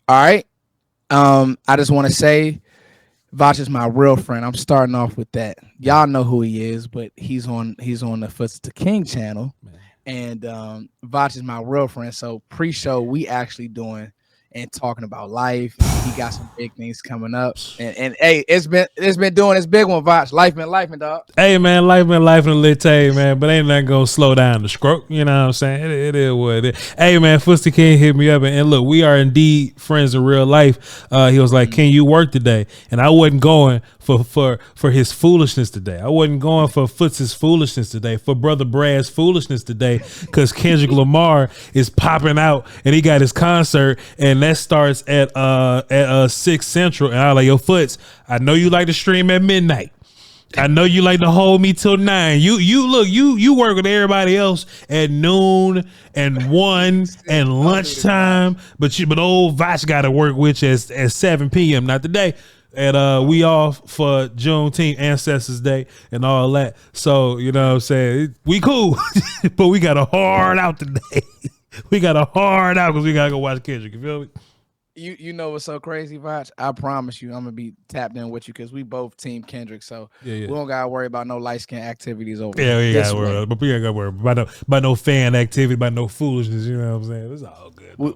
All right. I just want to say Voch is my real friend. I'm starting off with that. Y'all know who he is, but he's on the Foots to King channel, Man. and Voch is my real friend. So pre-show we actually doing and talking about life. He got some big things coming up, and hey, it's been doing this big one, Voch. Life been life, dog. Hey man, life been life in the lit, man, but ain't nothing gonna slow down the stroke. You know what I'm saying? It is what it is. Hey man, Fusty King hit me up and look, we are indeed friends in real life. He was like, "Can you work today?" And I wasn't going for his foolishness today. I wasn't going for Foots's foolishness today, for Brother Brad's foolishness today, because Kendrick Lamar is popping out and he got his concert and that starts at 6 Central. And I was like, "Yo, Foots, I know you like to stream at midnight. I know you like to hold me till 9. You work with everybody else at noon and 1 and lunchtime, but old Voch got to work with you at 7 p.m. Not today. And we off for Juneteenth, Ancestors Day, and all that. So you know what I'm saying, we cool, but we got a hard out today. We got a hard out because we gotta go watch Kendrick. You feel me? You know what's so crazy, Voch? I promise you, I'm gonna be tapped in with you because we both team Kendrick, so we don't gotta worry about no light skin activities over. Yeah, we gotta worry, but we ain't gotta worry about no fan activity, about no foolishness. You know what I'm saying? It's all good. We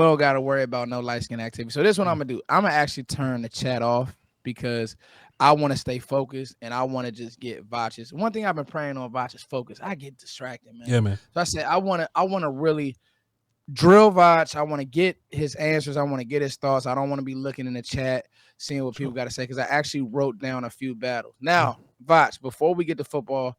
don't gotta worry about no light skin activity. So this is what I'm gonna do. I'm gonna actually turn the chat off because I want to stay focused and I want to just get Voch's. One thing I've been praying on Voch's focus. I get distracted, man. Yeah, man. So I said I want to really drill Voch. I want to get his answers. I want to get his thoughts. I don't want to be looking in the chat, seeing what people got to say, because I actually wrote down a few battles. Now, Voch, before we get to football,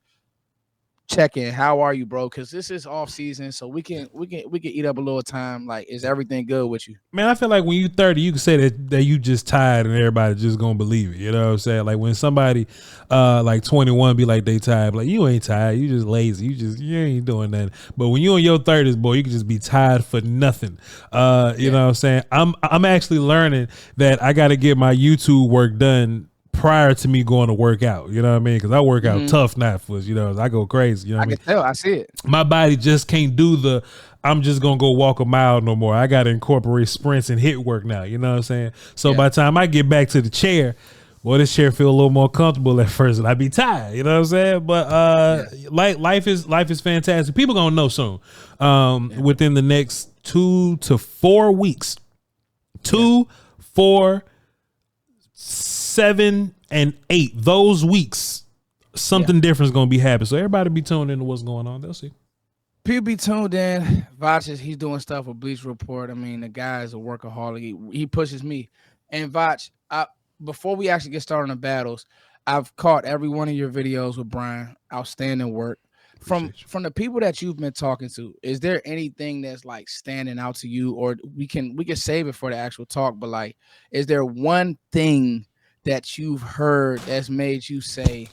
check in. How are you, bro? Because this is off season, so we can eat up a little time. Like, is everything good with you? Man, I feel like when you 30, you can say that you just tired and everybody just gonna believe it. You know what I'm saying? Like when somebody like 21 be like they tired, like you ain't tired, you just lazy, you ain't doing nothing. But when you in your 30s, boy, you can just be tired for nothing. You know what I'm saying? I'm actually learning that I got to get my YouTube work done prior to me going to work out, you know what I mean? Because I work out tough now, for you know, I go crazy. You know what I mean? I can tell, I see it. My body just can't do I'm just gonna go walk a mile no more. I gotta incorporate sprints and hit work now. You know what I'm saying? So by the time I get back to the chair, well, this chair feel a little more comfortable at first, and I be tired. You know what I'm saying? But life is fantastic. People gonna know soon. Within the next 2 to 4 weeks, 2, 4, 7, and 8. Those weeks, something different is gonna be happening. So everybody be tuned into what's going on. They'll see. People be tuned in. Voch he's doing stuff with Bleach Report. I mean, the guy is a workaholic. He pushes me. And Voch, before we actually get started on the battles, I've caught every one of your videos with Brian. Outstanding work. From the people that you've been talking to, is there anything that's like standing out to you, or we can save it for the actual talk? But like, is there one thing that you've heard that's made you say,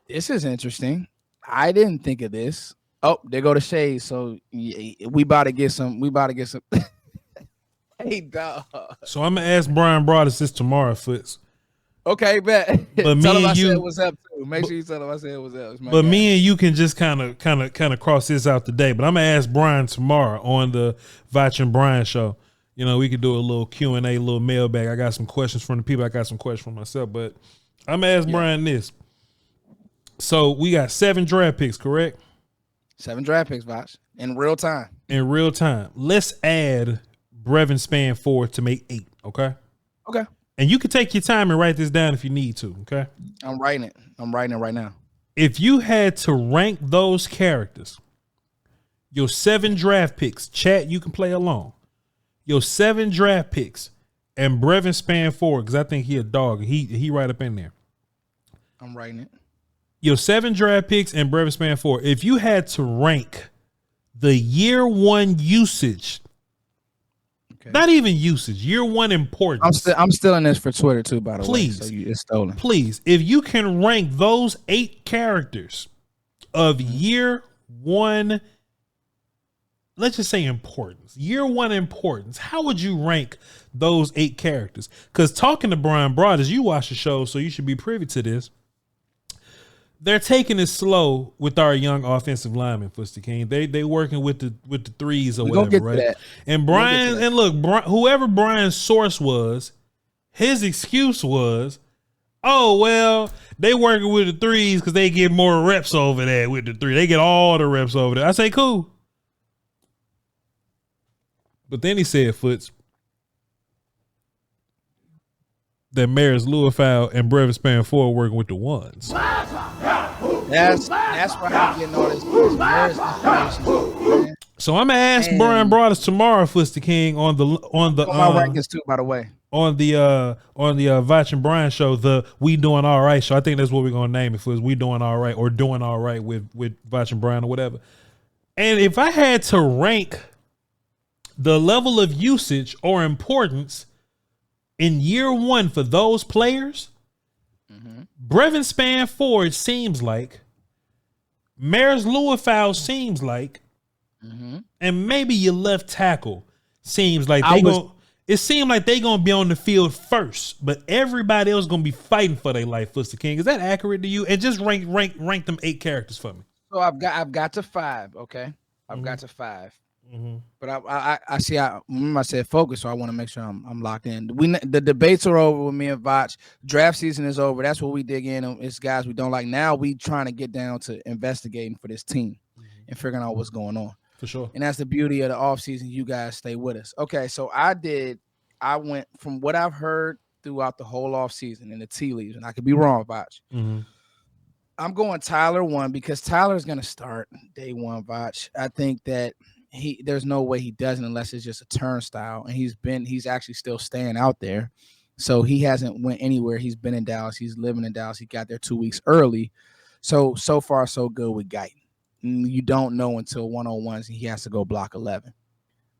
"This is interesting. I didn't think of this." Oh, there go the shades. So we about to get some. Hey, dog. So I'm gonna ask Brian Broadus this tomorrow, Foots. Okay, bet. But tell me him and I you, said what's up too. Make sure you tell him I said what's up. But me and you can just kind of cross this out today. But I'm gonna ask Brian tomorrow on the Voch and Brian show. You know, we could do a little Q&A, a little mailbag. I got some questions from the people. I got some questions from myself. But I'm gonna ask Brian this. So we got 7 draft picks, correct? 7 draft picks, Voch, in real time. In real time. Let's add Brevin Span 4 to make 8. Okay. Okay. And you can take your time and write this down if you need to. Okay. I'm writing it right now. If you had to rank those characters, your 7 draft picks, chat, you can play along. Your 7 draft picks and Brevin Span 4, because I think he a dog. He right up in there. I'm writing it. Your 7 draft picks and Brevin Span 4. If you had to rank the year 1 usage, not even usage, year 1 importance. I'm still in this for Twitter too, by the way. Please, so it's stolen. Please, if you can rank those 8 characters of year 1, let's just say importance, year 1 importance, how would you rank those 8 characters? Because talking to Brian Broadus, you watch the show, so you should be privy to this. they're taking it slow with our young offensive linemen, Fuster King. They working with the threes or whatever, right? That. And Brian, and look, whoever Brian's source was, his excuse was, oh, well, they working with the threes because they get more reps over there with the three. They get all the reps over there. I say, cool. But then he said, Foots, that Maris Louisville and Brevin Span 4 working with the ones. That's why I'm getting all this Maris information. So I'm gonna ask Brian Broadus tomorrow, Fuster King, on the my rankings too, by the way. On the Voch and Brian show, the We Doing All Right show. I think that's what we're gonna name it for, is We Doing All Right, or Doing All Right with Voch and Brian or whatever. And if I had to rank the level of usage or importance in year one for those players, Brevin Span Ford seems like, Maris Louisville seems like, and maybe your left tackle seems like it seemed like they gonna be on the field first, but everybody else gonna be fighting for their life. Fuster King, is that accurate to you? And just rank them 8 characters for me. So I've got to 5. Okay, I've got to 5. But I see. I remember I said focus, so I want to make sure I'm locked in. The debates are over with me and Voch. Draft season is over. That's what we dig in. It's guys we don't like. Now we trying to get down to investigating for this team and figuring out what's going on. For sure. And that's the beauty of the offseason. You guys stay with us. Okay, so I went from what I've heard throughout the whole offseason in the tea leaves, and I could be wrong, Voch. I'm going Tyler 1 because Tyler's going to start day 1, Voch. I think that there's no way he doesn't unless it's just a turnstile, and he's actually still staying out there. So he hasn't went anywhere. He's been in Dallas. He's living in Dallas. He got there 2 weeks early. So far, so good with Guyton. You don't know until one-on-ones and he has to go block 11.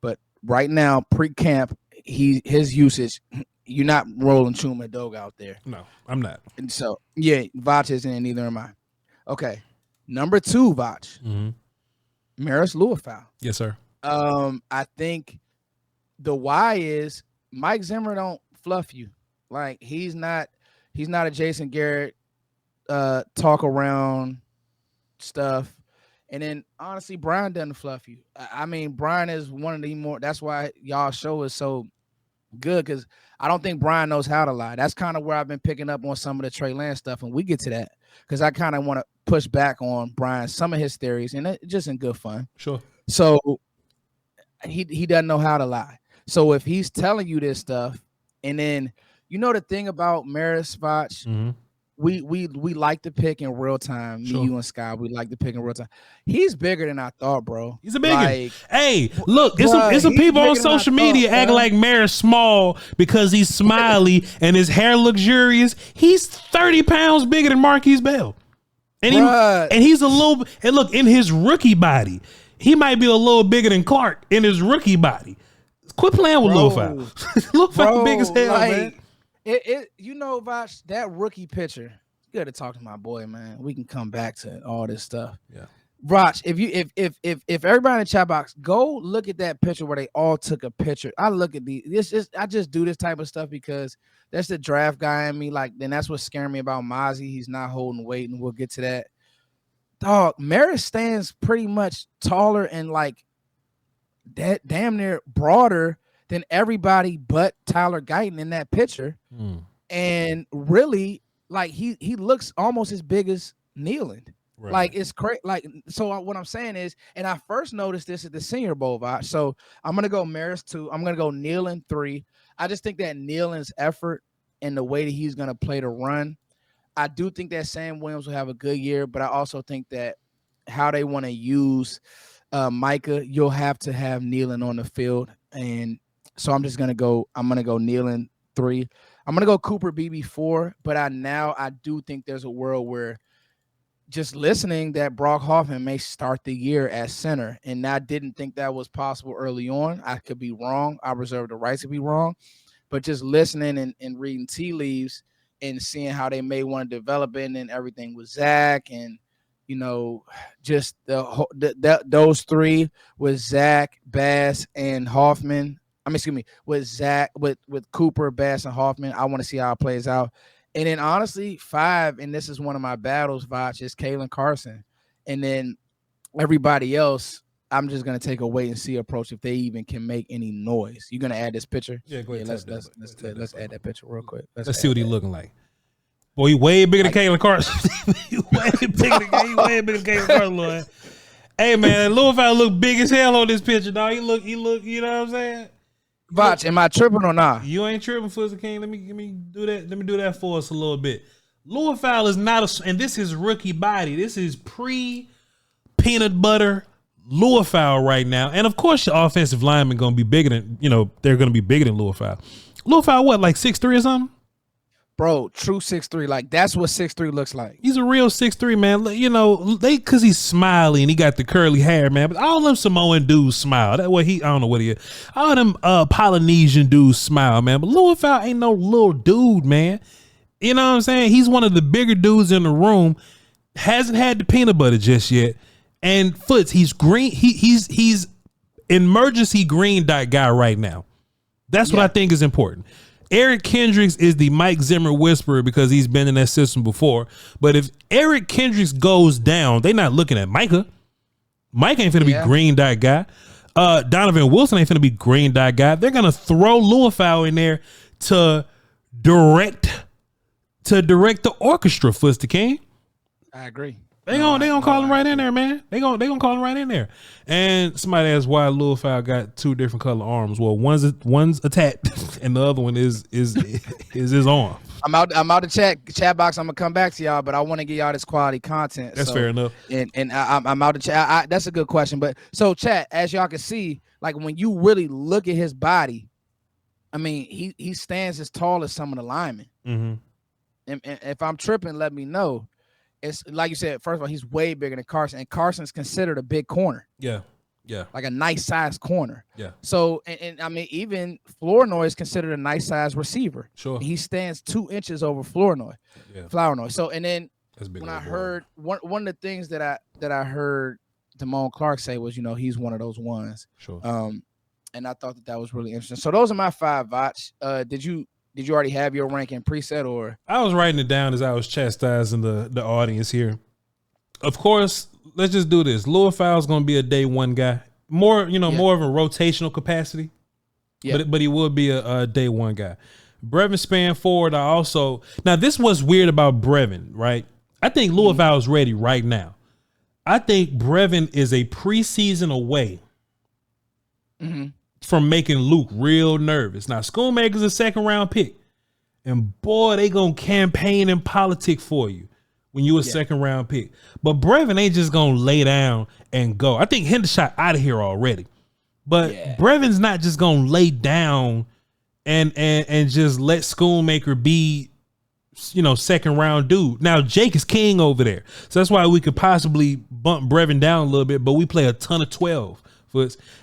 But right now, pre-camp, his usage, you're not rolling Chuma Dog out there. No, I'm not. And so, yeah, Voch isn't, and neither am I. Okay, number 2, Voch. Maris Louisville. Yes, sir. I think the why is Mike Zimmer don't fluff you. Like he's not a Jason Garrett talk around stuff. And then honestly, Brian doesn't fluff you. I mean, Brian is one of the more. That's why y'all show is so good, because I don't think Brian knows how to lie. That's kind of where I've been picking up on some of the Trey Lance stuff, and we get to that because I kind of want to push back on Brian, some of his theories, and it's just in good fun. Sure. So he doesn't know how to lie. So if he's telling you this stuff, and then the thing about Maris Voch, we like to pick in real time. Sure. Me, you, and Sky, we like to pick in real time. He's bigger than I thought, bro. He's a big one. Hey, look, it's some people on social media acting like Maris small because he's smiley and his hair luxurious. He's 30 pounds bigger than Marquise Bell. And he's a little, and look, in his rookie body, he might be a little bigger than Clark in his rookie body. Quit playing with Lil Fowl. Lil Fowl big as hell, man. Voch, that rookie picture. You got to talk to my boy, man. We can come back to all this stuff. Yeah, Voch, if everybody in the chat box, go look at that picture where they all took a picture. I look at I just do this type of stuff because that's the draft guy in me. Like, then that's what's scaring me about Mazi. He's not holding weight, and we'll get to that. Dog, Maris stands pretty much taller and like that, damn near broader than everybody but Tyler Guyton in that picture. And really, like he looks almost as big as Nealand. Right. Like it's crazy. Like, so what I'm saying is, and I first noticed this at the Senior Bowl, Voch. So I'm gonna go Maris 2. I'm gonna go Nealand 3. I just think that Nealand's effort and the way that he's gonna play the run, I do think that Sam Williams will have a good year, but I also think that how they want to use Micah, you'll have to have Nealand on the field. And so I'm gonna go Nealand 3. I'm gonna go Cooper Beebe 4, but I do think there's a world where just listening that Brock Hoffman may start the year as center, and I didn't think that was possible early on. I could be wrong. I reserve the right to be wrong, but just listening and reading tea leaves and seeing how they may want to develop it and everything with Zach and just those 3 with Zach, Bass, and Hoffman. With Zach, with Cooper, Bass, and Hoffman. I want to see how it plays out. And then honestly, 5, and this is one of my battles, Voch, is Kalen Carson. And then everybody else, I'm just gonna take a wait and see approach if they even can make any noise. You're gonna add this picture? Yeah, go ahead. Let's add that picture real quick. Let's see what he's looking like. Boy, he way bigger than Kalen Carson. he way bigger than Kalen Carson, Lord. Hey man, Lil Fowl look big as hell on this picture, dog. He look, you know what I'm saying? Voch, am I tripping or not? You ain't tripping, Fuzzy King. Let me do that. Let me do that for us a little bit. Lil Fowl is not and this is rookie body. This is pre-peanut butter Lil Fowl right now. And of course your offensive linemen gonna be bigger than, they're gonna be bigger than Lil Fowl. Lil Fowl, what, like 6'3" or something? Bro, true 6'3". Like that's what 6'3" looks like. He's a real 6'3", man. Cause he's smiley and he got the curly hair, man. But all them Samoan dudes smile. That way I don't know what he is. All them Polynesian dudes smile, man. But Lil Fowl ain't no little dude, man. You know what I'm saying? He's one of the bigger dudes in the room. Hasn't had the peanut butter just yet. And Foots, he's green. He's emergency green dot guy right now. That's what I think is important. Eric Kendricks is the Mike Zimmer whisperer because he's been in that system before. But if Eric Kendricks goes down, they're not looking at Micah. Mike ain't finna be green dot guy. Donovan Wilson ain't finna be green dot guy. They're gonna throw Lil Fowl in there to direct the orchestra, Fuster King. I agree. They gonna call him right in there, man. They gonna call him right in there. And somebody asked why Lil Fowl got 2 different color arms. Well, one's attacked, and the other one is his arm. I'm out the chat box. I'm gonna come back to y'all, but I want to get y'all this quality content. That's fair enough. And I'm out the chat. That's a good question. But so chat, as y'all can see, like when you really look at his body, I mean, he stands as tall as some of the linemen. Mm-hmm. And if I'm tripping, let me know. It's like you said, first of all, he's way bigger than Carson, and Carson's considered a big corner. Yeah. Like a nice sized corner. Yeah. So, and I mean, even Flournoy is considered a nice sized receiver. Sure. He stands 2 inches over Flournoy. Yeah. So, and then when I heard one of the things that I heard Damone Clark say was, he's one of those ones. Sure. And I thought that was really interesting. So those are my 5, Voch. Did you already have your ranking preset, or? I was writing it down as I was chastising the audience here. Of course, let's just do this. Lil Fowl's going to be a day 1 guy. More of a rotational capacity. Yeah. But he will be a day 1 guy. Brevin Span forward, now this was weird about Brevin, right? I think Lil Fowl's ready right now. I think Brevin is a preseason away from making Luke real nervous. Now, Schoonmaker's a 2nd round pick. And boy, they gonna campaign and politic for you when you a 2nd round pick. But Brevin ain't just gonna lay down and go. I think Hendershot out of here already. But Brevin's not just gonna lay down and just let Schoonmaker be, 2nd round dude. Now, Jake is king over there. So that's why we could possibly bump Brevin down a little bit, but we play a ton of 12.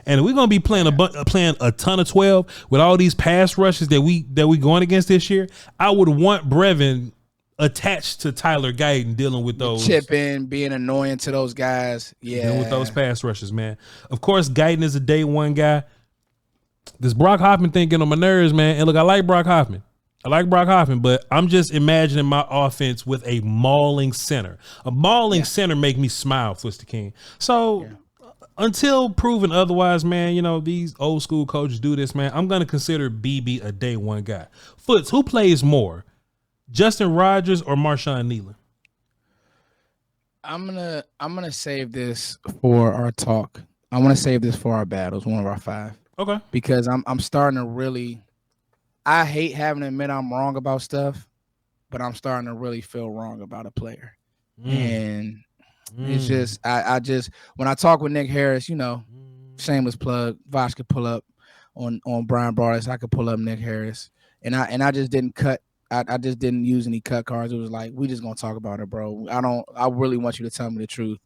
And we're gonna be playing a ton of 12 with all these pass rushes that we going against this year. I would want Brevin attached to Tyler Guyton dealing with those chipping, being annoying to those guys. Yeah, dealing with those pass rushes, man. Of course, Guyton is a day 1 guy. This Brock Hoffman thing getting on my nerves, man. And look, I like Brock Hoffman, but I'm just imagining my offense with a mauling center. A mauling center make me smile, Twister King. So. Yeah. Until proven otherwise, man, these old school coaches do this, man. I'm going to consider BB a day 1 guy. Foots, who plays more, Justin Rogers or Marshawn Nealon? I'm gonna save this for our talk. I want to save this for our battles, one of our 5. Okay. Because I'm starting to really, I hate having to admit I'm wrong about stuff, but I'm starting to really feel wrong about a player. And it's just I just when I talk with Nick Harris, shameless plug, Voch could pull up on Brian Broaddus. I could pull up Nick Harris, and I just didn't cut. I just didn't use any cut cards. It was like, we just gonna talk about it, bro. I really want you to tell me the truth,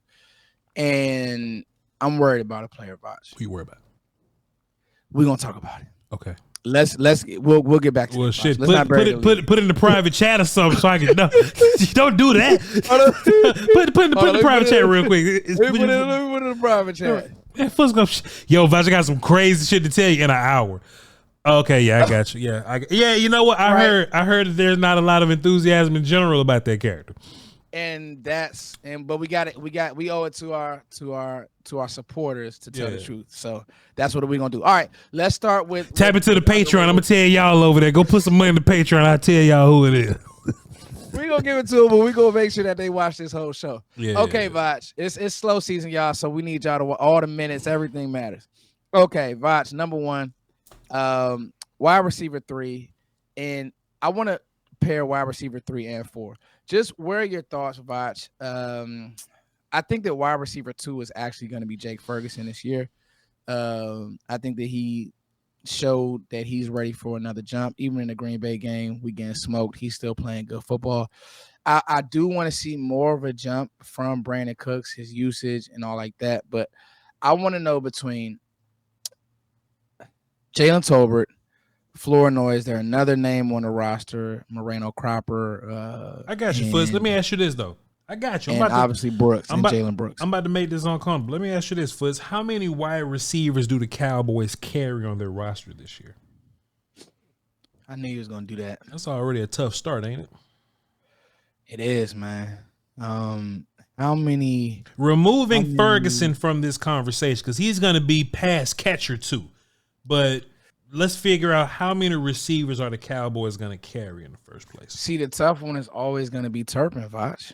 and I'm worried about a player, Voch. Who you worried about? We're gonna talk about it. Okay. We'll get back to well, shit. Put it in the private chat or something so I can know. Don't do that. put in the private chat real quick. Let me put it in the private chat. Yo, Voch, I got some crazy shit to tell you in an hour. Okay, yeah, I got you. Yeah, you know what? I heard that there's not a lot of enthusiasm in general about that character. And but we owe it to our supporters to tell the truth. So that's what we're gonna do. All right, let's start with tap into the Patreon. I'm gonna tell y'all over there. Go put some money in the Patreon. I'll tell y'all who it is. We're gonna give it to them, but we're gonna make sure that they watch this whole show. Yeah. Okay, Voch. It's slow season, y'all. So we need y'all to watch all the minutes, everything matters. Okay, Voch, number one, wide receiver 3. And I want to pair wide receiver 3 and 4. Just where are your thoughts, Voch? I think that wide receiver 2 is actually going to be Jake Ferguson this year. I think that he showed that he's ready for another jump. Even in the Green Bay game, we getting smoked. He's still playing good football. I do want to see more of a jump from Brandon Cooks, his usage and all like that. But I want to know between Jalen Tolbert, Flournoy, is there another name on the roster? Moreno Cropper. I got you, Fuzz. Let me ask you this, though. I got you. And obviously Brooks and Jalen Brooks. I'm about to make this uncomfortable. Let me ask you this, Fuzz. How many wide receivers do the Cowboys carry on their roster this year? I knew you was going to do that. That's already a tough start, ain't it? It is, man. How many? Removing Ferguson from this conversation, because he's going to be pass catcher too. But let's figure out how many receivers are the Cowboys going to carry in the first place. See, the tough one is always going to be Turpin, Voch.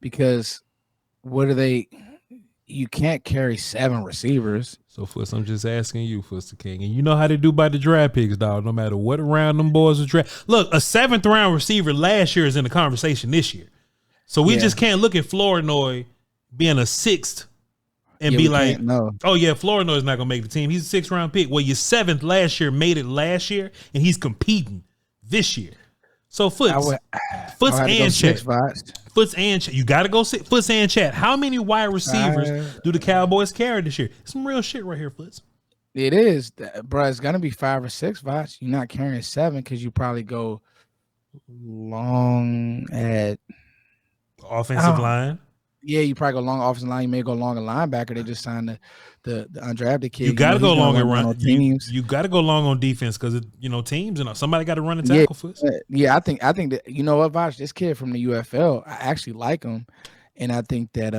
Because what are they? You can't carry 7 receivers. So, Fuss, I'm just asking you, Fuss King. And you know how they do by the draft picks, dog. No matter what round them boys are draft. Look, a 7th round receiver last year is in the conversation this year. So we just can't look at Flournoy being a 6th and be like, oh, yeah, Flournoy's not going to make the team. He's a 6th round pick. Well, your 7th last year made it last year, and he's competing this year. So, Foots and Chat. Foots and Chat. You got to go sit Foots and Chat. How many wide receivers do the Cowboys carry this year? Some real shit right here, Foots. It is, bro. It's going to be 5 or 6, Voch. You're not carrying 7 because you probably go long at offensive line. Yeah, you probably go long offensive line. You may go long a linebacker. They just signed the undrafted kid. You got to go long and run. You got to go long on defense because teams and somebody got to run and tackle for us. Yeah, I think that what, Voch, this kid from the UFL, I actually like him, and I think that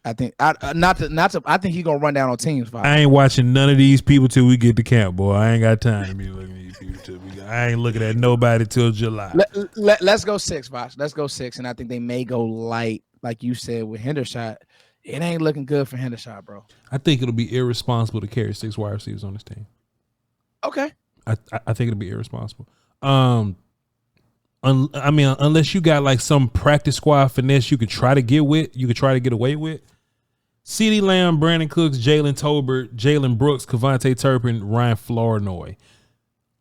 I think he's gonna run down on teams. Voch. I ain't watching none of these people till we get to camp, boy. I ain't got time to be looking at these people till I ain't looking at nobody till July. Let's go 6, Voch. Let's go 6, and I think they may go light. Like you said with Hendershot, it ain't looking good for Hendershot, bro. I think it'll be irresponsible to carry 6 wide receivers on this team. Okay. I think it'll be irresponsible. Unless you got like some practice squad finesse you could try to get away with. CeeDee Lamb, Brandon Cooks, Jalen Tolbert, Jalen Brooks, Kevontae Turpin, Ryan Flournoy.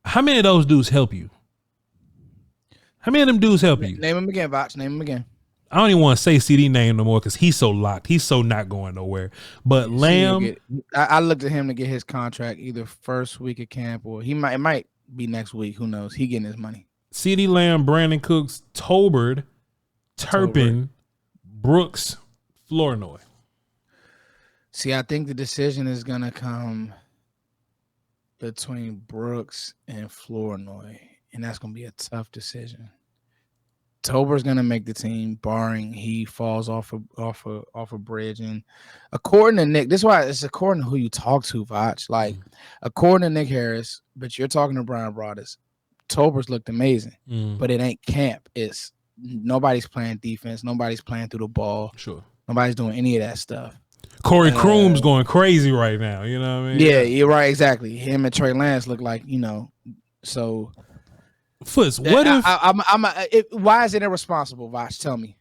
How many of those dudes help you? How many of them dudes help you? Name them again, Voch. Name them again. I don't even want to say CD name no more because he's so locked. He's so not going nowhere. But Lamb, I looked at him to get his contract either first week of camp or it might be next week. Who knows? He getting his money. CeeDee Lamb, Brandon Cooks, Tolbert, Turpin, Brooks, Flournoy. See, I think the decision is gonna come between Brooks and Flournoy, and that's gonna be a tough decision. Tober's gonna make the team, barring he falls off a bridge. And according to Nick, this is why it's according to who you talk to, Voch. Like according to Nick Harris, but you're talking to Brian Broaddus. Tober's looked amazing, but it ain't camp. It's nobody's playing defense, nobody's playing through the ball. Sure, nobody's doing any of that stuff. Corey Kroom's going crazy right now. You know what I mean? Yeah, you're right. Exactly. Him and Trey Lance look like so. Foots, what if why is it irresponsible, Voch? Tell me.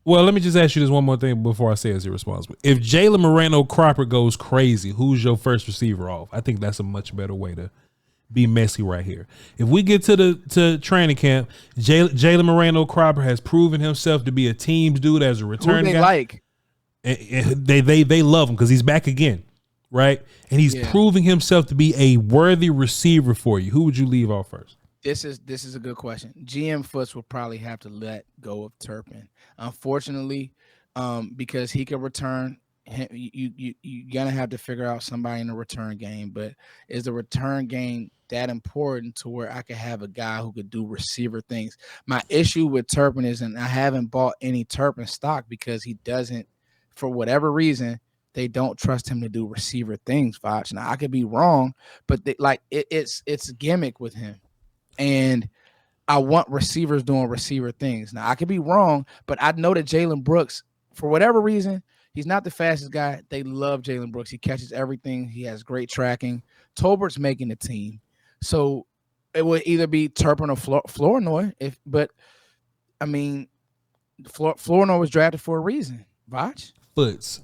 Well, let me just ask you this one more thing before I say it's irresponsible. If Jalen Moreno Cropper goes crazy, who's your first receiver off? I think that's a much better way to be messy right here. If we get to training camp, Jalen Moreno Cropper has proven himself to be a team's dude as a return guy. Like? And they love him because he's back again, right? And he's proving himself to be a worthy receiver for you. Who would you leave off first? This is a good question. GM Foots will probably have to let go of Turpin, unfortunately, because he could return. You gonna have to figure out somebody in the return game. But is the return game that important to where I could have a guy who could do receiver things. My issue with Turpin is, and I haven't bought any Turpin stock because he doesn't, for whatever reason, they don't trust him to do receiver things, Voch. Now I could be wrong, but it's a gimmick with him. And I want receivers doing receiver things. Now I could be wrong, but I know that Jalen Brooks, for whatever reason, he's not the fastest guy. They love Jalen Brooks. He catches everything. He has great tracking. Tolbert's making the team. So it would either be Turpin or Flournoy. Flournoy was drafted for a reason. Voch? Foots.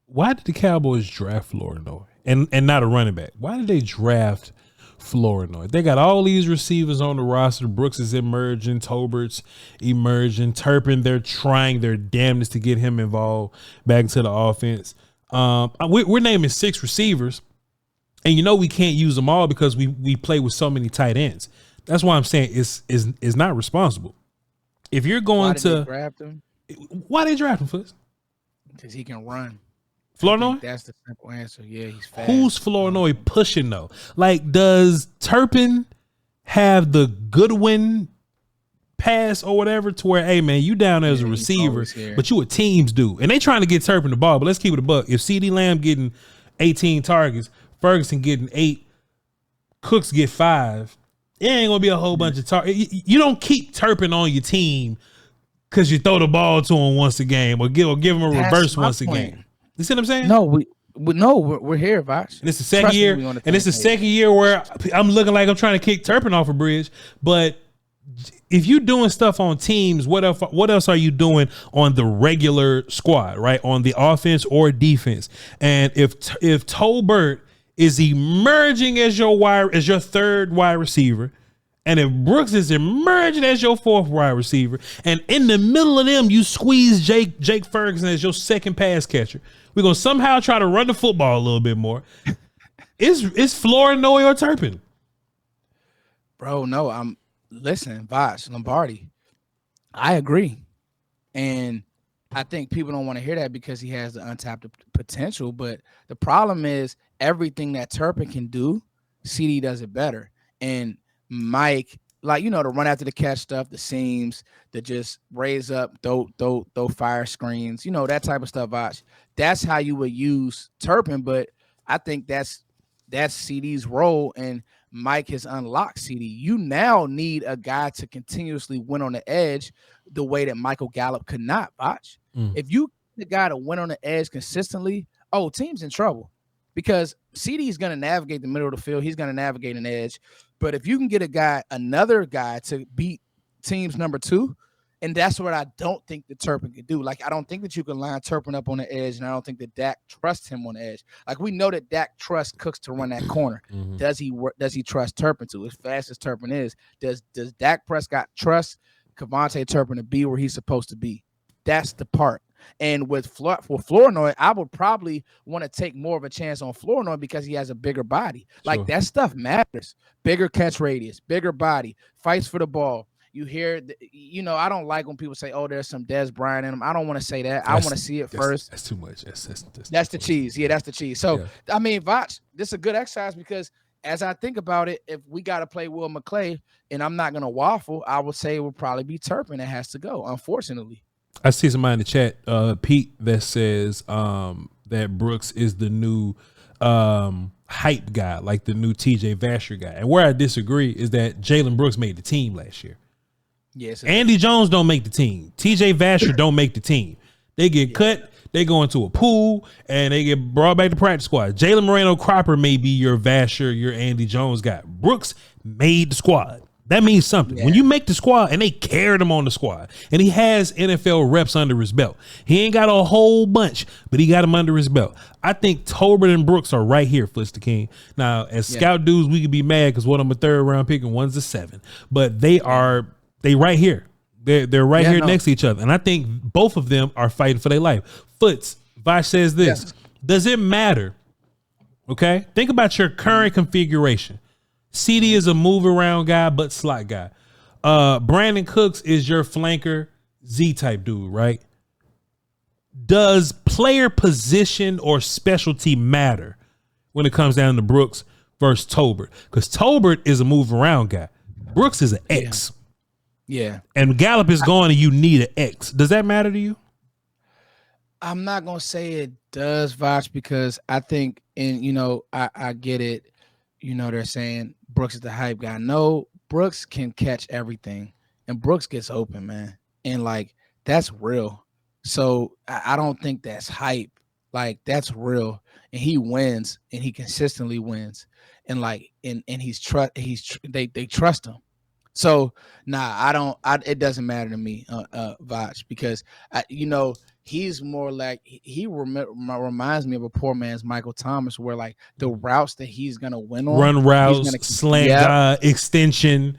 Why did the Cowboys draft Flournoy and not a running back? Why did they draft Flournoy? They got all these receivers on the roster. Brooks is emerging. Tolbert's emerging. Turpin, they're trying their damnedest to get him involved back into the offense. We're naming 6 receivers, and we can't use them all because we play with so many tight ends. That's why I'm saying it's not responsible. If you're going to draft him, why they draft him, Foots? Because he can run. Flournoy? That's the simple answer. Yeah, he's fast. Who's Flournoy pushing though? Like, does Turpin have the Goodwin pass or whatever to where, hey man, you down there as a receiver, but you a teams dude, and they trying to get Turpin the ball. But let's keep it a buck. If CeeDee Lamb getting 18 targets, Ferguson getting 8, Cooks get 5, it ain't gonna be a whole bunch of targets. You don't keep Turpin on your team because you throw the ball to him once a game or give him a reverse once a game. You see what I'm saying? No, we're here, Voch. And it's the second year, and it's the second year where I'm looking like I'm trying to kick Turpin off a bridge. But if you're doing stuff on teams, what else are you doing on the regular squad, right? On the offense or defense? And if Tolbert is emerging as your third wide receiver, and if Brooks is emerging as your 4th wide receiver, and in the middle of them you squeeze Jake Ferguson as your second pass catcher, we're gonna somehow try to run the football a little bit more. Is Flournoy or Turpin? Bro, no, listen, Voch Lombardi. I agree. And I think people don't want to hear that because he has the untapped potential. But the problem is everything that Turpin can do, CD does it better. And Mike, to run after the catch stuff, the seams, the just raise up, throw fire screens, that type of stuff, Voch. That's how you would use Turpin, but I think that's CD's role, and Mike has unlocked CD. You now need a guy to continuously win on the edge the way that Michael Gallup could not, Voch. If you the guy to win on the edge consistently, team's in trouble because CD is going to navigate the middle of the field. He's going to navigate an edge. But if you can get another guy to beat team's number 2, and that's what I don't think that Turpin could do. Like, I don't think that you can line Turpin up on the edge, and I don't think that Dak trusts him on the edge. Like, we know that Dak trusts Cooks to run that corner. Mm-hmm. Does he trust Turpin to? As fast as Turpin is, does Dak Prescott trust Kevontae Turpin to be where he's supposed to be? That's the part. And with Flournoy, I would probably want to take more of a chance on Flournoy because he has a bigger body. Like, that stuff matters. Bigger catch radius, bigger body, fights for the ball. You hear, I don't like when people say, there's some Dez Bryant in him. I don't want to say that. I want to see it first. That's too much. That's the cheese. Yeah, that's the cheese. So, I mean, Voch, this is a good exercise because as I think about it, if we got to play Will McClay and I'm not going to waffle, I would say it would probably be Turpin that has to go, unfortunately. I see somebody in the chat, Pete, that says that Brooks is the new hype guy, like the new TJ Vasher guy. And where I disagree is that Jalen Brooks made the team last year. Yes, Andy Jones don't make the team. TJ Vasher don't make the team. They get cut, they go into a pool, and they get brought back to practice squad. Jalen Moreno Cropper may be your Vasher, your Andy Jones guy. Brooks made the squad. That means something. Yeah. When you make the squad, and they carried him on the squad, and he has NFL reps under his belt. He ain't got a whole bunch, but he got him under his belt. I think Tolbert and Brooks are right here, Flister King. Now, as scout dudes, we could be mad because one of them a 3rd round pick and one's a 7. But they right here. They're right here next to each other. And I think both of them are fighting for their life. Foots, Voch says this. Yes. Does it matter? Okay. Think about your current configuration. CD is a move around guy, but slot guy. Brandon Cooks is your flanker Z type dude, right? Does player position or specialty matter when it comes down to Brooks versus Tolbert, because Tolbert is a move around guy. Brooks is an X. Yeah. And Gallup is going and you need an X. Does that matter to you? I'm not gonna say it does, Voch, because I think, and I get it. They're saying Brooks is the hype guy. No, Brooks can catch everything, and Brooks gets open, man, and like that's real. So I don't think that's hype. Like that's real, and he wins, and he consistently wins, and like and they trust him. So I don't. It doesn't matter to me, Voch, because he's more like he reminds me of a poor man's Michael Thomas, where like the routes that he's gonna win on, run routes, slant, extension,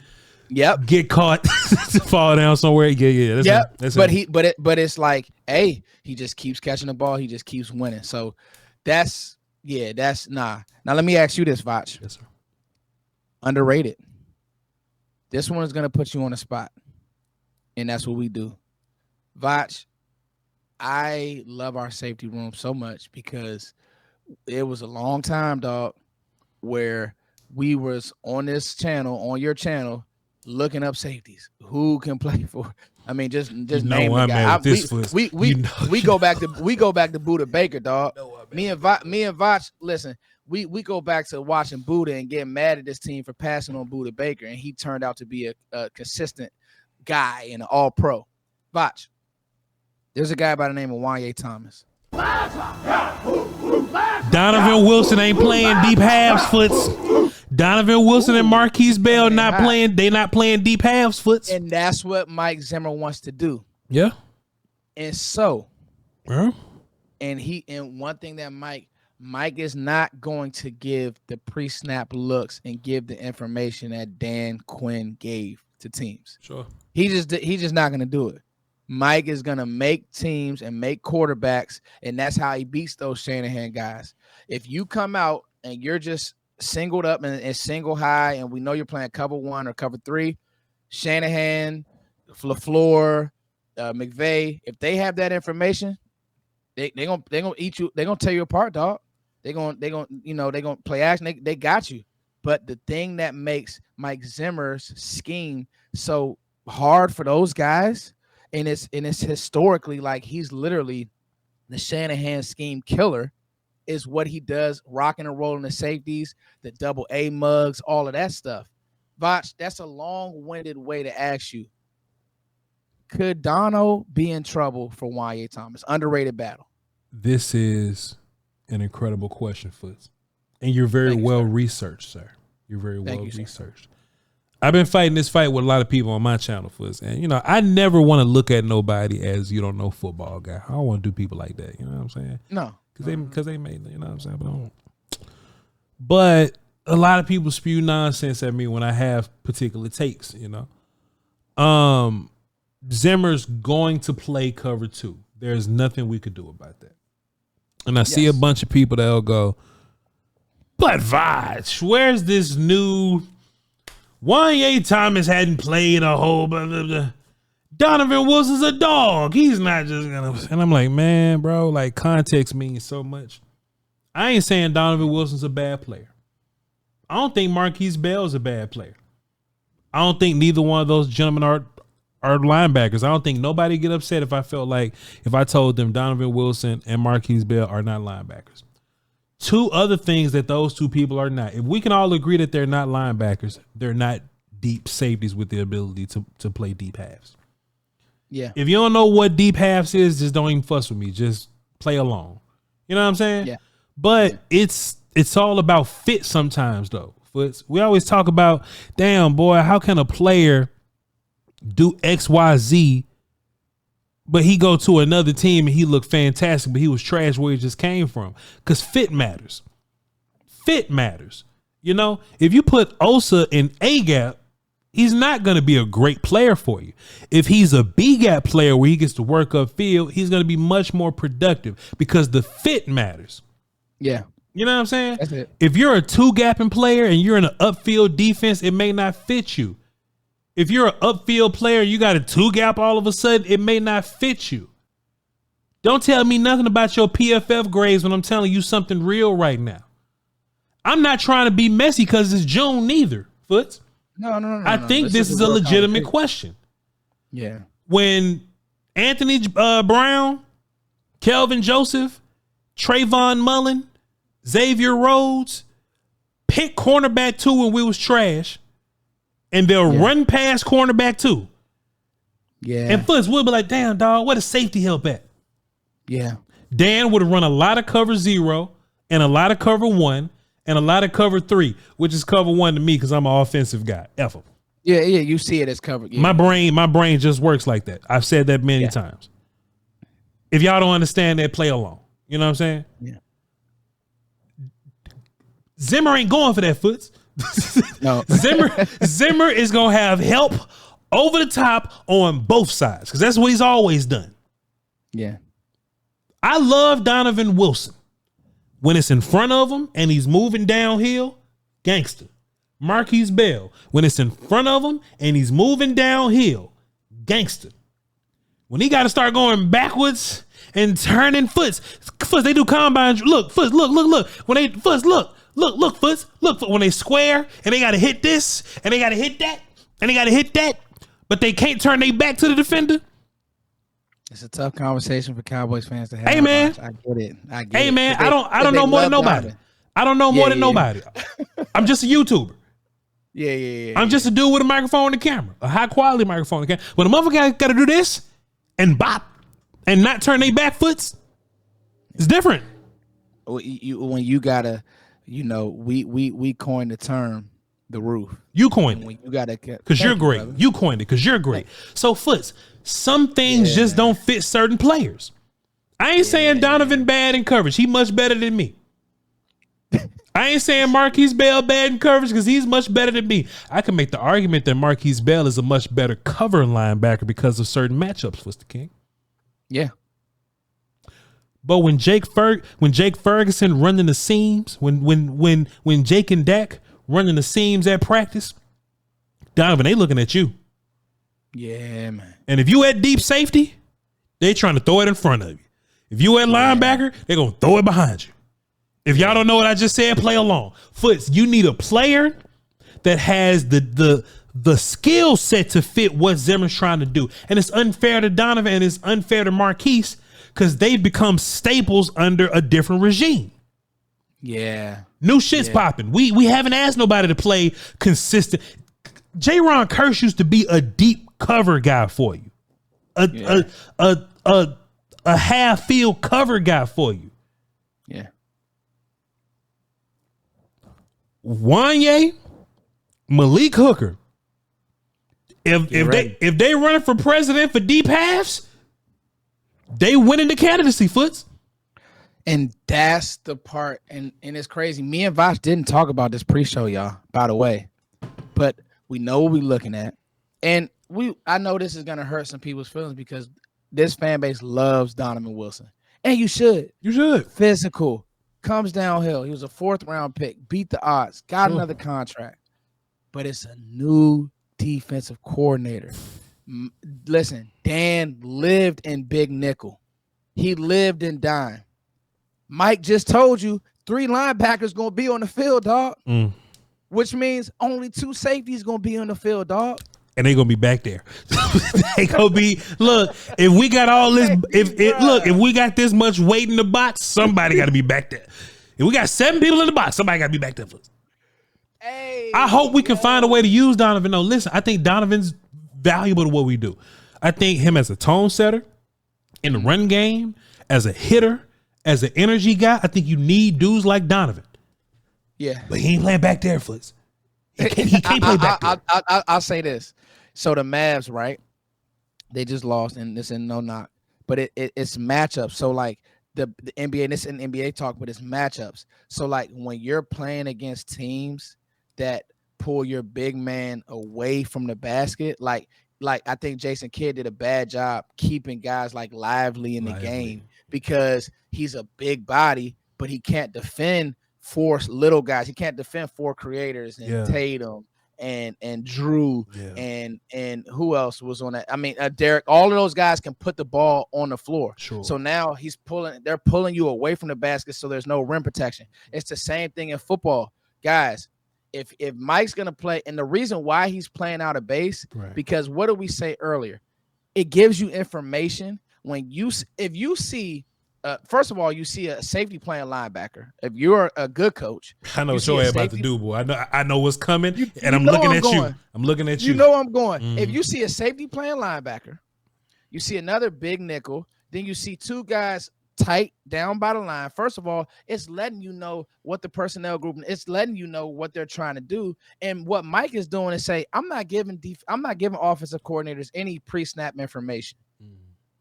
get caught, fall down somewhere, but it's like, hey, he just keeps catching the ball, he just keeps winning. So that's Now let me ask you this, Voch. Yes, sir. Underrated. This one is gonna put you on the spot, and that's what we do, Voch. I love our safety room so much because it was a long time, dog, where we was on this channel, on your channel, looking up safeties. Who can play for? I mean, just name the guy. We go back to Buda Baker, dog. Me and Voch, listen, we go back to watching Buda and getting mad at this team for passing on Buda Baker, and he turned out to be a consistent guy and an all-pro. Voch. There's a guy by the name of Wanye Thomas. Donovan Wilson ain't playing deep halves foots. Donovan Wilson and Marquise Bell not playing deep halves foots. And that's what Mike Zimmer wants to do. Yeah. And so, and one thing that Mike is not going to give the pre-snap looks and give the information that Dan Quinn gave to teams. Sure. He's just not going to do it. Mike is going to make teams and make quarterbacks, and that's how he beats those Shanahan guys. If you come out and you're just singled up and single high, and we know you're playing cover 1 or cover 3, Shanahan, LaFleur, McVay, if they have that information, they're gonna eat you. They're gonna tear you apart, dog. They're gonna play action. They got you. But the thing that makes Mike Zimmer's scheme so hard for those guys, and it's historically like he's literally the Shanahan scheme killer, is what he does, rocking and rolling the safeties, the double A mugs, all of that stuff. Voch, that's a long-winded way to ask you, could Dono be in trouble for Wanye Thomas? Underrated battle. This is an incredible question, Foots. And you're very well researched, sir. You're very well researched. I've been fighting this fight with a lot of people on my channel, Foots. And, I never want to look at nobody as you don't know football guy. I don't want to do people like that. You know what I'm saying? No. Because they made, you know what I'm saying? But a lot of people spew nonsense at me when I have particular takes, Zimmer's going to play cover 2. There's nothing we could do about that. And I see a bunch of people that'll go, but Voch, where's this new Wanye Thomas hadn't played a whole blah, blah, blah. Donovan Wilson's a dog. He's not just gonna. And I'm like, man, bro, like context means so much. I ain't saying Donovan Wilson's a bad player. I don't think Marquise Bell's a bad player. I don't think neither one of those gentlemen are linebackers. I don't think nobody get upset if I told them Donovan Wilson and Marquise Bell are not linebackers. Two other things that those two people are not. If we can all agree that they're not linebackers, they're not deep safeties with the ability to play deep halves. Yeah. If you don't know what deep halves is, just don't even fuss with me. Just play along. You know what I'm saying? Yeah. But it's all about fit sometimes, though. We always talk about, damn, boy, how can a player do X, Y, Z, but he go to another team and he look fantastic, but he was trash where he just came from? Because fit matters. Fit matters. If you put Osa in A gap, he's not going to be a great player for you. If he's a B gap player where he gets to work upfield, he's going to be much more productive because the fit matters. Yeah. You know what I'm saying? That's it. If you're a 2-gapping player and you're in an upfield defense, it may not fit you. If you're an upfield player, you got a 2-gap all of a sudden, it may not fit you. Don't tell me nothing about your PFF grades when I'm telling you something real right now. I'm not trying to be messy because it's June neither, Foots. No. I think this is a legitimate question. Yeah. When Anthony Brown, Kelvin Joseph, Trayvon Mullen, Xavier Rhodes pick cornerback 2 when we was trash, and they'll run past cornerback 2. Yeah. And Foots would be like, damn, dog, where the safety help at? Yeah. Dan would have run a lot of cover 0 and a lot of cover 1 and a lot of cover 3, which is cover 1 to me because I'm an offensive guy. F 'em. Yeah, you see it as covered. Yeah. My brain just works like that. I've said that many times. If y'all don't understand that, play along. You know what I'm saying? Yeah. Zimmer ain't going for that, Foots. No. Zimmer is gonna have help over the top on both sides because that's what he's always done. Yeah. I love Donovan Wilson when it's in front of him and he's moving downhill, gangster. Marquise Bell when it's in front of him and he's moving downhill, gangster. When he got to start going backwards and turning Foots, they do combines. Look, Foots, look. When they Foots, look, Foots, when they square and they got to hit this and they got to hit that and they got to hit that, but they can't turn their back to the defender. It's a tough conversation for Cowboys fans to have. Hey man, I get it. Hey man, I don't know more than nobody. I don't know more than nobody. I'm just a YouTuber. Yeah. I'm just a dude with a microphone and a camera, a high quality microphone and camera. But a motherfucker got to do this and bop and not turn their back Foots. It's different. When you gotta, we coined the term the roof. You coined it. When you gotta, because you're great. Brother. You coined it because you're great. So Foots, some things just don't fit certain players. I ain't saying Donovan bad in coverage. He much better than me. I ain't saying Marquise Bell bad in coverage because he's much better than me. I can make the argument that Marquise Bell is a much better cover linebacker because of certain matchups, Foster King. Yeah. But when Jake Ferguson running the seams, when Jake and Dak running the seams at practice, Donovan, they looking at you. Yeah, man. And if you at deep safety, they trying to throw it in front of you. If you at linebacker, they're going to throw it behind you. If y'all don't know what I just said, play along. Foots, you need a player that has the skill set to fit what Zimmer's trying to do. And it's unfair to Donovan and it's unfair to Marquise because they've become staples under a different regime. Yeah. New shit's popping. We haven't asked nobody to play consistent. J-Ron Kearse used to be a deep cover guy for you. A half field cover guy for you. Yeah. Wanye, Malik Hooker. If they running for president for deep halves, they winning the candidacy, Foots. And that's the part, and it's crazy. Me and Voch didn't talk about this pre-show, y'all, by the way. But we know what we're looking at. And I know this is gonna hurt some people's feelings because this fan base loves Donovan Wilson. And you should. You should. Physical. Comes downhill. He was a 4th round pick, beat the odds, got another contract. But it's a new defensive coordinator. Listen, Dan lived in big nickel. He lived in dime. Mike just told you 3 linebackers going to be on the field, dog. Which means only 2 safeties going to be on the field, dog. And they gonna be back there. They gonna be, look, if we got all this, if we got this much weight in the box, somebody gotta be back there. If we got 7 people in the box, somebody gotta be back there for us. Hey, I hope we can find a way to use Donovan. No, listen, I think Donovan's valuable to what we do. I think him as a tone setter in the run game, as a hitter, as an energy guy, I think you need dudes like Donovan. Yeah. But he ain't playing back there for us. He can't play back there. I'll say this. So the Mavs, right? They just lost, and this is no knock, but it's matchups. So like the NBA, and this isn't NBA talk, but it's matchups. So like when you're playing against teams that pull your big man away from the basket, like I think Jason Kidd did a bad job keeping guys like Lively in the game because he's a big body, but he can't defend 4 little guys. He can't defend 4 creators and Tatum and Drew and who else was on that? I mean, Derek. All of those guys can put the ball on the floor. Sure. So now they're pulling you away from the basket, so there's no rim protection. It's the same thing in football. guys, if Mike's gonna play, and the reason why he's playing out of base, because what did we say earlier? It gives you information when if you see. First of all, you see a safety playing linebacker. If you're a good coach, I know what you're about to do, boy. I know what's coming, and I'm looking at you. I'm looking at you. You know I'm going. If you see a safety playing linebacker, you see another big nickel, then you see two guys tight down by the line. First of all, it's letting you know what the personnel group. It's letting you know what they're trying to do, and what Mike is doing is say, I'm not giving offensive coordinators any pre-snap information.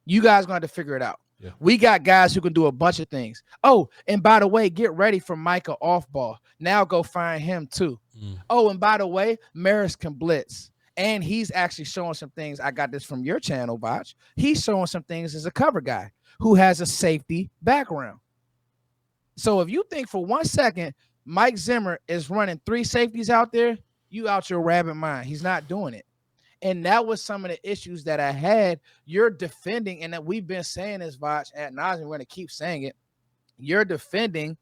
You guys going to have to figure it out. Yeah. We got guys who can do a bunch of things. Oh, and by the way, get ready for Micah off ball. Now go find him too. Oh, and by the way, Maris can blitz. And he's actually showing some things. I got this from your channel, Voch. He's showing some things as a cover guy who has a safety background. So if you think for 1 second Mike Zimmer is running 3 safeties out there, you out your rabbit mind. He's not doing it. And that was some of the issues that I had. You're defending, and that we've been saying this, Voch, at nauseam. We're going to keep saying it. You're defending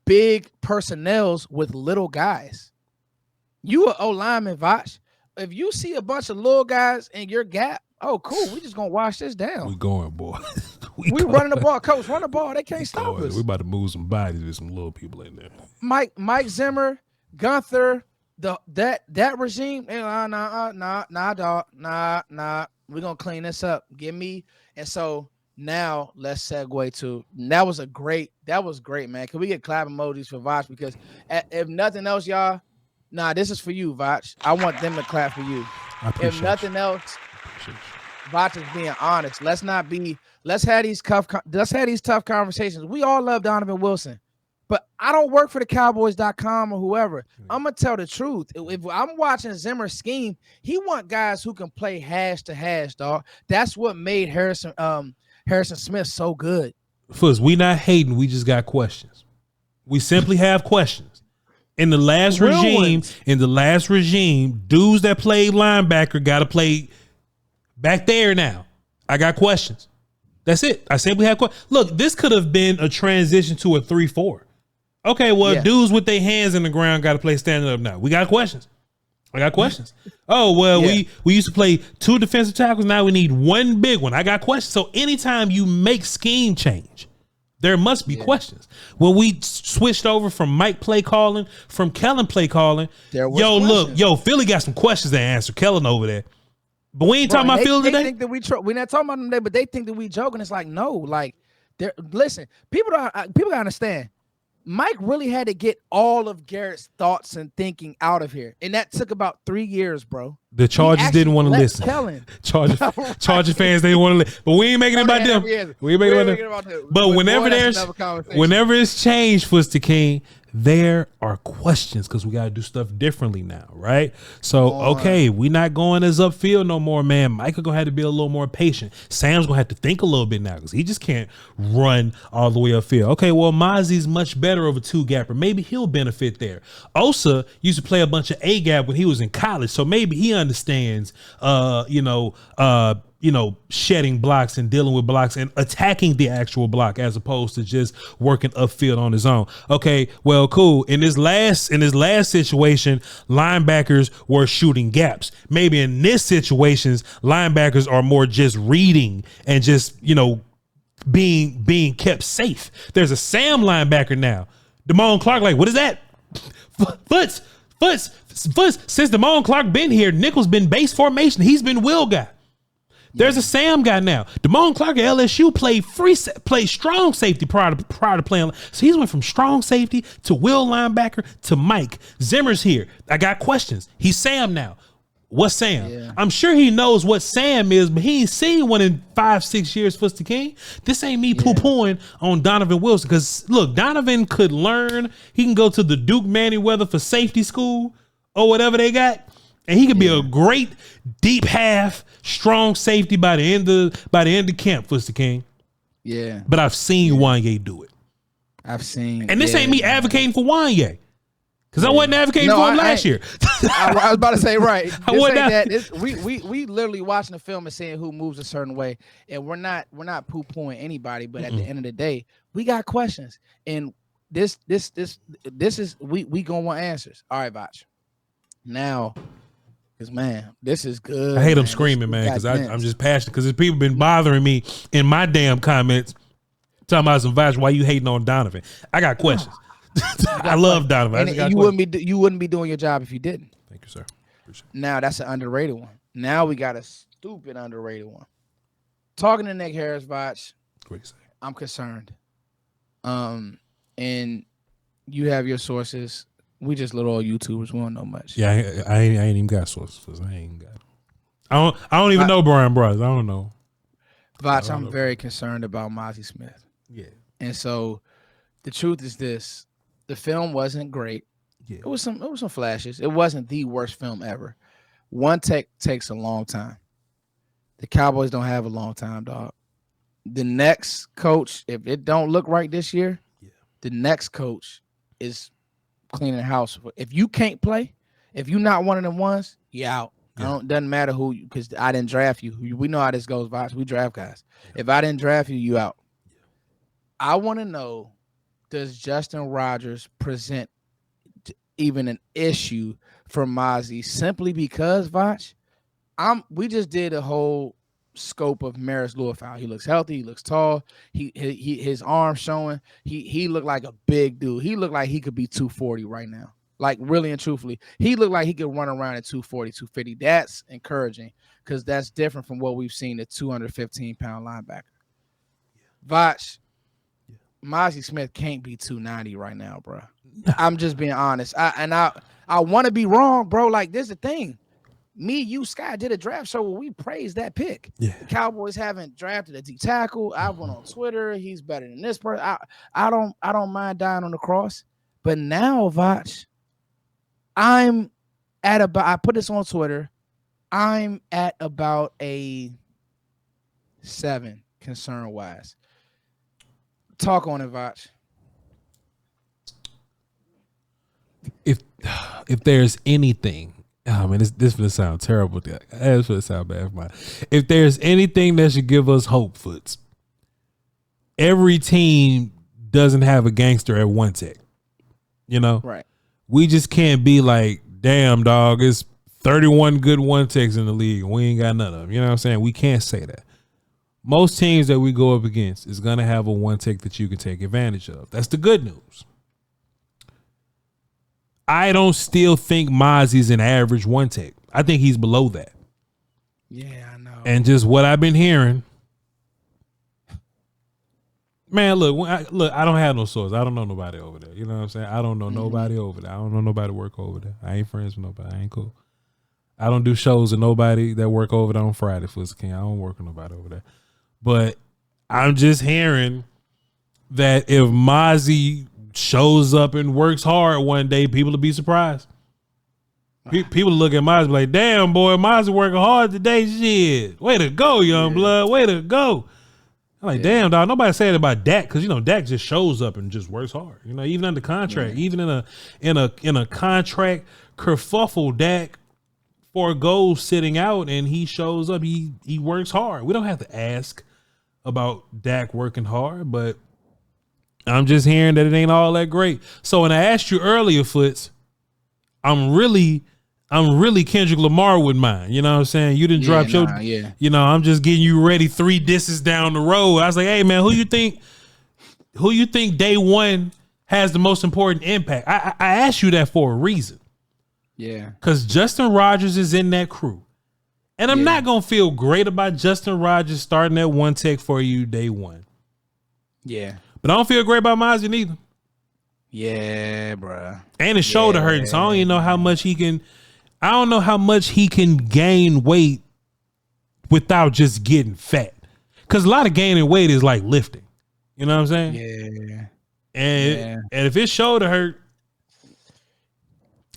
big personnels with little guys. You are O-lineman, Voch. If you see a bunch of little guys in your gap, oh, cool. We just going to wash this down. We going, boy. we running the ball. Coach, run the ball. They can't stop us. We about to move some bodies with some little people in there. Mike Zimmer, Gunther, that regime, dog, we're gonna clean this up. Give me. And so now let's segue to, that was great, man. Can we get clap emojis for Voch? Because if nothing else, y'all, this is for you, Voch. I want them to clap for you. If nothing else, Voch is being honest. Let's have these tough conversations. We all love Donovan Wilson. But I don't work for the Cowboys.com or whoever. I'm going to tell the truth. If I'm watching Zimmer's scheme, he want guys who can play hash to hash, dog. That's what made Harrison Smith so good. Fuzz, we not hating. We just got questions. We simply have questions. In the last regime, dudes that played linebacker got to play back there now. I got questions. That's it. I simply have questions. Look, this could have been a transition to a 3-4. Okay, well, dudes with their hands in the ground got to play standing up now. We got questions. I got questions. Oh, well, we used to play 2 defensive tackles. Now we need 1 big one. I got questions. So anytime you make scheme change, there must be questions. When we switched over from Mike play calling, from Kellen play calling, Philly got some questions to answer. Kellen over there. But we ain't talking about Philly today. Think that we're not talking about them today, but they think that we joking. It's like, no, like, listen, people gotta understand. Mike really had to get all of Garrett's thoughts and thinking out of here. And that took about 3 years, bro. The Chargers didn't want to listen. Charger fans, they didn't want to listen. But we ain't making it about them. We ain't making it about them. But whenever it's changed, Fuster King, there are questions because we got to do stuff differently now, right? So, okay, we not going as upfield no more, man. Michael going to have to be a little more patient. Sam's going to have to think a little bit now because he just can't run all the way upfield. Okay, well, Mazi's much better over 2-gapper. Maybe he'll benefit there. Osa used to play a bunch of A-gap when he was in college, so maybe he understands, shedding blocks and dealing with blocks and attacking the actual block as opposed to just working upfield on his own. Okay, well, cool. In this last situation, linebackers were shooting gaps. Maybe in this situations, linebackers are more just reading and just, being kept safe. There's a Sam linebacker now. Damone Clark, like, what is that? Foots. Since Damone Clark been here, Nickel's been base formation. He's been will guy. There's a Sam guy now. Damone Clark at LSU played strong safety prior to playing. So he's went from strong safety to will linebacker to Mike. Zimmer's here. I got questions. He's Sam now. What's Sam? Yeah. I'm sure he knows what Sam is, but he ain't seen one in 5-6 years, Fuster King. This ain't me poo-pooing on Donovan Wilson. Because, look, Donovan could learn. He can go to the Duke Manyweather for safety school or whatever they got. And he could be a great deep half, strong safety by the end of camp, Fuster King. Yeah. But I've seen Wanye do it. And this ain't me advocating for Wanye. Because I wasn't advocating for him last year. I was about to say, right. We literally watching the film and saying who moves a certain way. And we're not poo-pooing anybody, but at the end of the day, we got questions. And this is we gonna want answers. All right, Voch. Now, because man, this is good. I hate them screaming, man, because I'm just passionate. Because people been bothering me in my damn comments, talking about some Voch. Why you hating on Donovan? I got questions. I love Donovan. And you wouldn't be doing your job if you didn't. Thank you, sir. Now that's an underrated one. Now we got a stupid underrated one. Talking to Nick Harris, Voch, I'm concerned. And you have your sources. We just little old YouTubers. We don't know much. Yeah, I ain't even got sources. I ain't got. I don't even know Brian Bros. I don't know. Voch, I'm very concerned about Mazi Smith. Yeah. And so the truth is this: the film wasn't great. Yeah. It was some flashes. It wasn't the worst film ever. One take takes a long time. The Cowboys don't have a long time, dog. The next coach, if it don't look right this year, the next coach is cleaning the house. If you can't play, if you're not one of them ones, you're out. Yeah. Doesn't matter who, because I didn't draft you. We know how this goes, Voch. We draft guys. Yeah. If I didn't draft you, you out. Yeah. I want to know, does Justin Rogers present even an issue for Mazi simply because, Voch, we just did a whole scope of Maris Lewis-Fowl. He looks healthy. He looks tall. His arms showing. He looked like a big dude. He looked like he could be 240 right now. Like, really and truthfully, he looked like he could run around at 240, 250. That's encouraging because that's different from what we've seen at 215-pound linebacker. Voch, Mazi Smith can't be 290 right now, bro. I'm just being honest. I want to be wrong, bro. Like, this is the thing. Me, you, Sky did a draft show where we praised that pick. Yeah. The Cowboys haven't drafted a D tackle. I went on Twitter. He's better than this person. I don't mind dying on the cross. But now, Voch, I'm at about, I put this on Twitter. I'm at about a 7 concern-wise. Talk on it, Voch. If there's anything, oh man, this will sound terrible. This will sound bad for mine. If there's anything that should give us hope, Foots, every team doesn't have a gangster at one tech. You know? Right. We just can't be like, damn, dog, it's 31 good one techs in the league and we ain't got none of them. You know what I'm saying? We can't say that. Most teams that we go up against is going to have a one tech that you can take advantage of. That's the good news. I don't still think Mazi's an average one tech. I think he's below that. Yeah, I know. And just what I've been hearing, man, look, I don't have no source. I don't know nobody over there. You know what I'm saying? I don't know nobody over there. I don't know nobody work over there. I ain't friends with nobody. I ain't cool. I don't do shows with nobody that work over there on Friday for King. I don't work with nobody over there. But I'm just hearing that if Mazi shows up and works hard one day, people will be surprised. People look at Mazi like, damn, boy, Mazi working hard today. Shit. Way to go, young blood. Way to go. I'm like, damn, dog. Nobody said it about Dak because, you know, Dak just shows up and just works hard. You know, even under contract, even in a contract kerfuffle, Dak forgoes sitting out and he shows up. He works hard. We don't have to ask about Dak working hard, but I'm just hearing that it ain't all that great. So when I asked you earlier, Foots, I'm really Kendrick Lamar with mine. You know what I'm saying? You didn't drop you know, I'm just getting you ready 3 disses down the road. I was like, hey man, who you think day one has the most important impact? I asked you that for a reason. Yeah. Because Justin Rogers is in that crew. And I'm not gonna feel great about Justin Rogers starting that one tech for you day one. Yeah. But I don't feel great about Mazi neither. Yeah, bruh. And his shoulder hurting, so I don't even know how much he can. I don't know how much he can gain weight without just getting fat. Because a lot of gaining weight is like lifting. You know what I'm saying? Yeah. And if his shoulder hurt,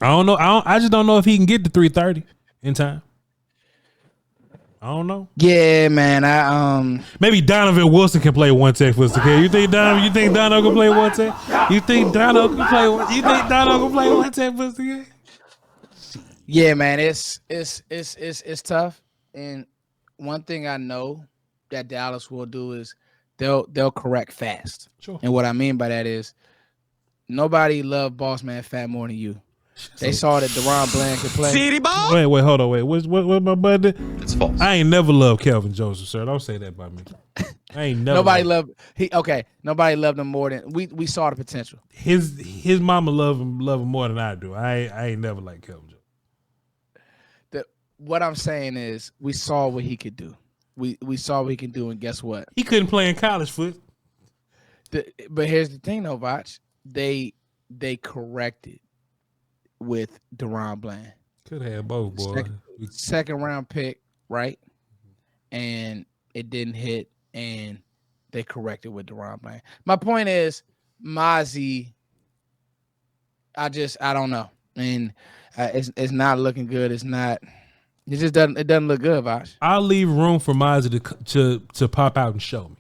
I don't know. I just don't know if he can get to 330 in time. I don't know. Yeah, man. Maybe Donovan Wilson can play one tech for us. You think Dono can play one tech? You think Dono can play one tech for us? Yeah, man. It's tough. And one thing I know that Dallas will do is they'll correct fast. Sure. And what I mean by that is nobody loved Boss Man Fat more than you. They saw that Deron Bland could play. City ball. Wait, hold on, wait. What my buddy? It's false. I ain't never loved Kelvin Joseph, sir. Don't say that about me. I ain't never. Nobody loved him more than we saw the potential. His mama love him more than I do. I ain't never liked Kelvin Joseph. What I'm saying is we saw what he could do. We saw what he can do, and guess what? He couldn't play in college, Foot. But here's the thing, though, Voch. They corrected with Deron Bland. Could have both, boy. Second round pick, right? And it didn't hit, and they corrected with Deron Bland. My point is, Mazi, I don't know. And it's not looking good. It doesn't look good, Voch. I'll leave room for Mazi to pop out and show me.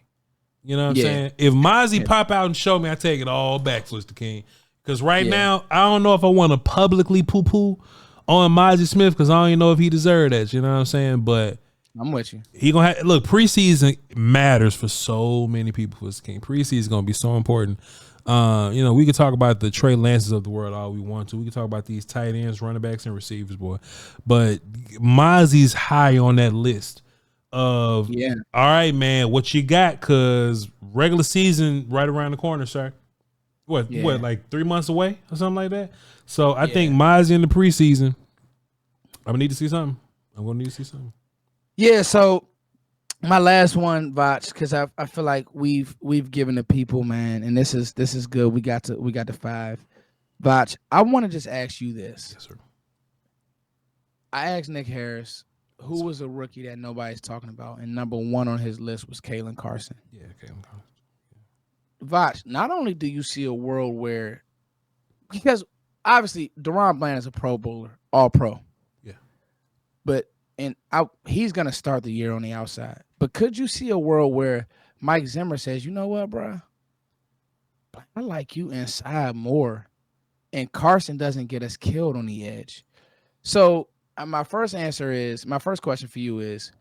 You know what I'm saying? If Mazi pop out and show me, I take it all back, Flister King. Because now, I don't know if I want to publicly poo-poo on Mazi Smith because I don't even know if he deserved that. You know what I'm saying? But I'm with you. He gonna have, look. Preseason matters for so many people. Flister King, preseason is gonna be so important. We could talk about the Trey Lances of the world all we want to. We could talk about these tight ends, running backs, and receivers, boy. But Mazi's high on that list of all right, man, what you got? Because regular season right around the corner, sir. What, like 3 months away or something like that? So I think Mazi in the preseason, I'm going to need to see something. Yeah, so my last one, Voch, because I feel like we've given the people, man, and this is good. We got to 5. Voch, I want to just ask you this. Yes, sir. I asked Nick Harris, who was a rookie that nobody's talking about, and number 1 on his list was Kalen Carson. Yeah, Kalen Carson. Voch, not only do you see a world where, because obviously Deron Bland is a Pro Bowler, all pro. Yeah. But he's going to start the year on the outside. But could you see a world where Mike Zimmer says, you know what, bro? I like you inside more. And Carson doesn't get us killed on the edge. So my first question for you is,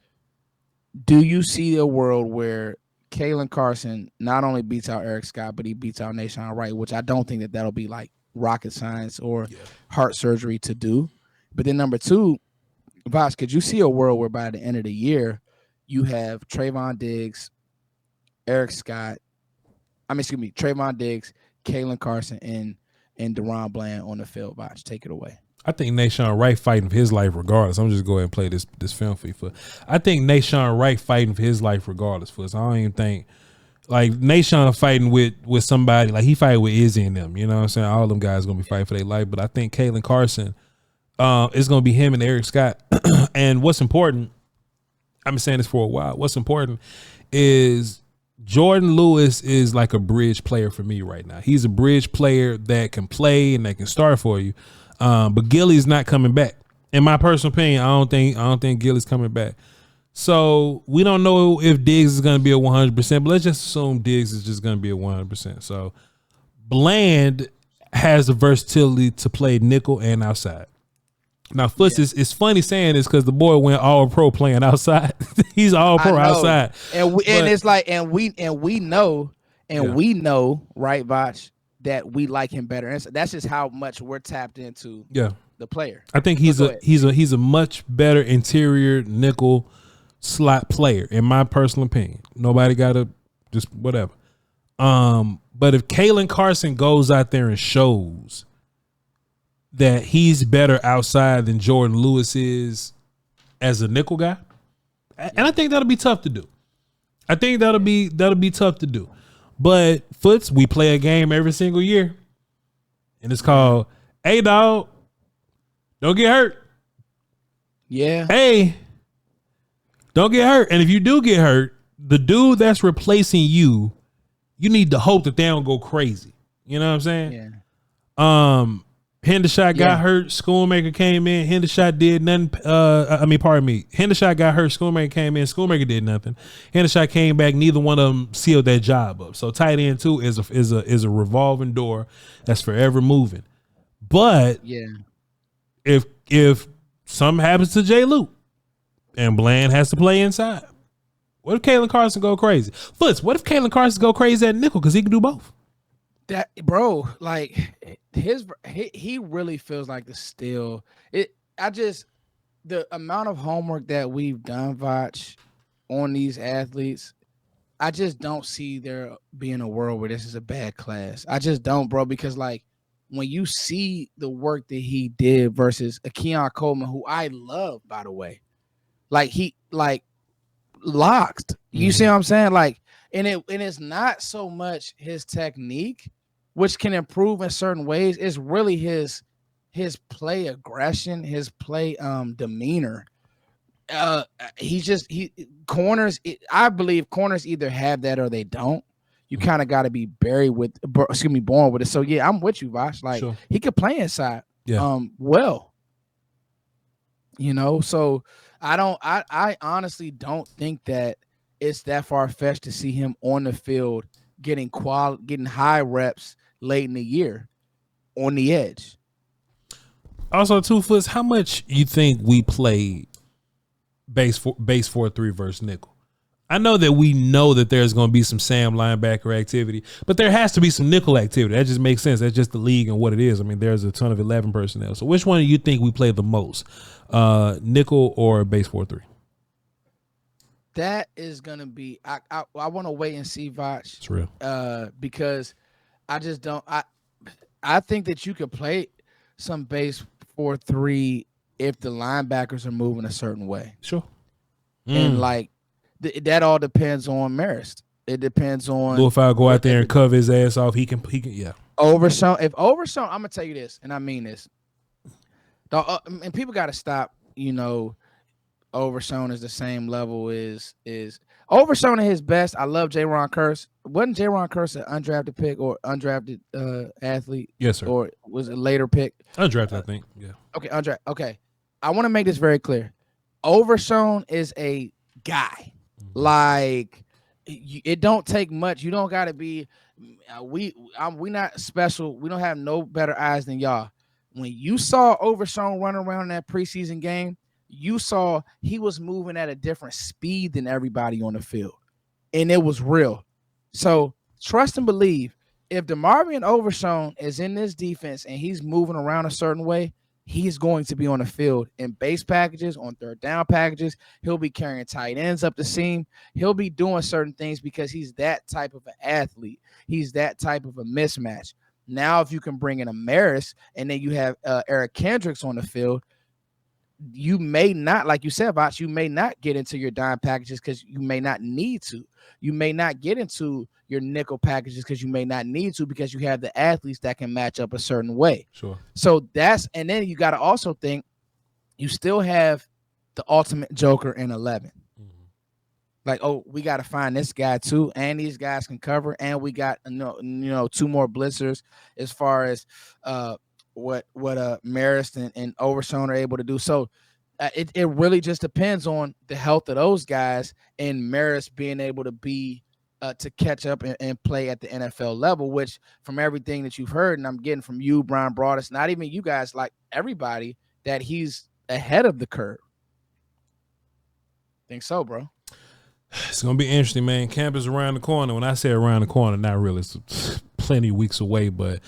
do you see a world where Kalen Carson not only beats out Eric Scott, but he beats out Nashawn Wright, which I don't think that'll be like rocket science or heart surgery to do. But then number 2, Voch, could you see a world where by the end of the year you have Trayvon Diggs, Trayvon Diggs, Kalen Carson, and Deron Bland on the field? Voch, take it away. I think Nashawn Wright fighting for his life regardless. I'm just going to go ahead and play this film for you. I think Nashawn Wright fighting for his life regardless. I don't even think like Nashawn fighting with somebody like he fight with Izzy and them. You know what I'm saying? All them guys going to be fighting for their life. But I think Kalen Carson is going to be him and Eric Scott. And what's important, I've been saying this for a while. What's important is Jordan Lewis is like a bridge player for me right now. He's a bridge player that can play and that can start for you. But Gilly's not coming back. In my personal opinion, I don't think Gilly's coming back. So we don't know if Diggs is going to be a 100%, but let's just assume Diggs is just going to be a 100%. So Bland has the versatility to play nickel and outside. Now, it's funny saying this because the boy went all pro playing outside. He's all pro outside, and we know, right, Voch, that we like him better. And that's just how much we're tapped into. The player. I think he's a much better interior nickel slot player, in my personal opinion. Nobody got to just whatever. But if Kalen Carson goes out there and shows that he's better outside than Jordan Lewis is as a nickel guy, and I think that'll be tough to do. Tough to do. But Foots, we play a game every single year, and it's called, "Hey, dog, don't get hurt." Yeah. Hey, don't get hurt. And if you do get hurt, the dude that's replacing you, you need to hope that they don't go crazy. You know what I'm saying? Yeah. Hendershot got hurt. Schoonmaker came in. Hendershot did nothing. Hendershot got hurt. Schoonmaker came in. Schoonmaker did nothing. Hendershot came back. Neither one of them sealed that job up. So tight end 2 is a revolving door that's forever moving. But if something happens to Jay Luke and Bland has to play inside, what if Kalen Carson go crazy? Foots, what if Kalen Carson go crazy at nickel because he can do both? That bro, like he really feels like the still. It. I just the amount of homework that we've done, Vach, on these athletes. I just don't see there being a world where this is a bad class. I just don't, bro, because like when you see the work that he did versus a Keon Coleman, who I love, by the way, like he like locked. You see what I'm saying? Like, and it's not so much his technique, which can improve in certain ways. It's really his play aggression, his play demeanor. He corners. I believe corners either have that or they don't. You kind of got to be born with it. So yeah, I'm with you, Voch. Like Sure. he could play inside. Yeah. Well, so I honestly don't think that it's that far fetched to see him on the field getting high reps late in the year on the edge. Also, 2 Foots, how much you think we played base 4-3 versus nickel? I know that there's going to be some Sam linebacker activity, but there has to be some nickel activity. That just makes sense. That's just the league and what it is. I mean, there's a ton of 11 personnel. So which one do you think we play the most, nickel or base 4-3? That is going to be. I want to wait and see, Voch. It's real. Because I just don't. I think that you could play some base 4-3 if the linebackers are moving a certain way. Sure. And like that all depends on Marist. It depends on Lil Fowl go out there and cover his ass off. He can yeah. Overshown. If Overshown, I'm gonna tell you this, and I mean this. And people got to stop. Overshown is the same level is Overshown at his best. I love J-Ron Curse. Wasn't J-Ron Curse an undrafted pick or undrafted athlete? Yes, sir. Or was it a later pick? Undrafted, I think. Yeah. Okay, undrafted. Okay. I want to make this very clear. Overshown is a guy. Like it don't take much. You don't got to be. We not special. We don't have no better eyes than y'all. When you saw Overshown run around in that preseason game, you saw he was moving at a different speed than everybody on the field, and it was real. So trust and believe. If DeMarvion Overshown is in this defense and he's moving around a certain way, he's going to be on the field in base packages, on third down packages. He'll be carrying tight ends up the seam. He'll be doing certain things because he's that type of an athlete. He's that type of a mismatch. Now, if you can bring in a Maris and then you have Eric Kendricks on the field, you may not, like you said, Voch, you may not get into your dime packages because you may not need to. You may not get into your nickel packages because you may not need to because you have the athletes that can match up a certain way. Sure. So and then you got to also think you still have the ultimate joker in 11. Mm-hmm. Like, oh, we got to find this guy too, and these guys can cover, and we got 2 more blitzers as far as what Marist and Overshown are able to do. So it really just depends on the health of those guys and Marist being able to be to catch up and play at the NFL level, which from everything that you've heard and I'm getting from you, Brian Broadus, not even you guys, like everybody, that he's ahead of the curve. Think so, bro? It's going to be interesting, man. Camp is around the corner. When I say around the corner, not really. It's plenty of weeks away, but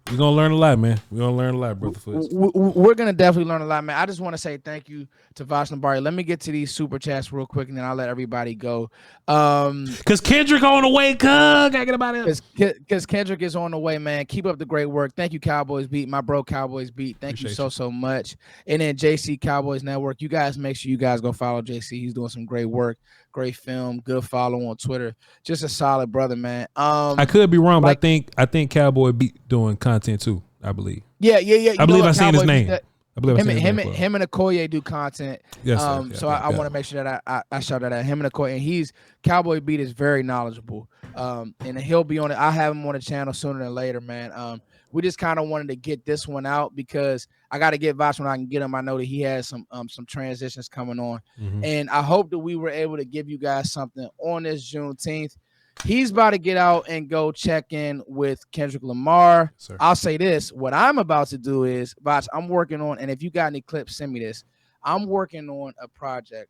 we're going to learn a lot, man. We're going to learn a lot, brother Foots. We're going to definitely learn a lot, man. I just want to say thank you to Voch Lombardi. Let me get to these super chats real quick, and then I'll let everybody go. Because Kendrick on the way, gotta get about it. Because Kendrick is on the way, man. Keep up the great work. Thank you, Cowboys Beat. My bro, Cowboys Beat. Thank you so much. And then JC Cowboys Network. You guys make sure you guys go follow JC. He's doing some great work. Great film, good follow on Twitter. Just a solid brother, man. I could be wrong, but I think Cowboy Beat doing content too. I believe. Yeah. I believe I seen his name. I believe him and Okoye do content. Yes, so I want to make sure that I shout that out. Him and Okoye, and Cowboy Beat is very knowledgeable. And he'll be on it. I'll have him on the channel sooner than later, man. We just kind of wanted to get this one out because I got to get Voch when I can get him. I know that he has some transitions coming on. Mm-hmm. And I hope that we were able to give you guys something on this Juneteenth. He's about to get out and go check in with Kendrick Lamar. Sir. I'll say this. What I'm about to do is, Voch, I'm working on, and if you got any clips, send me this. I'm working on a project,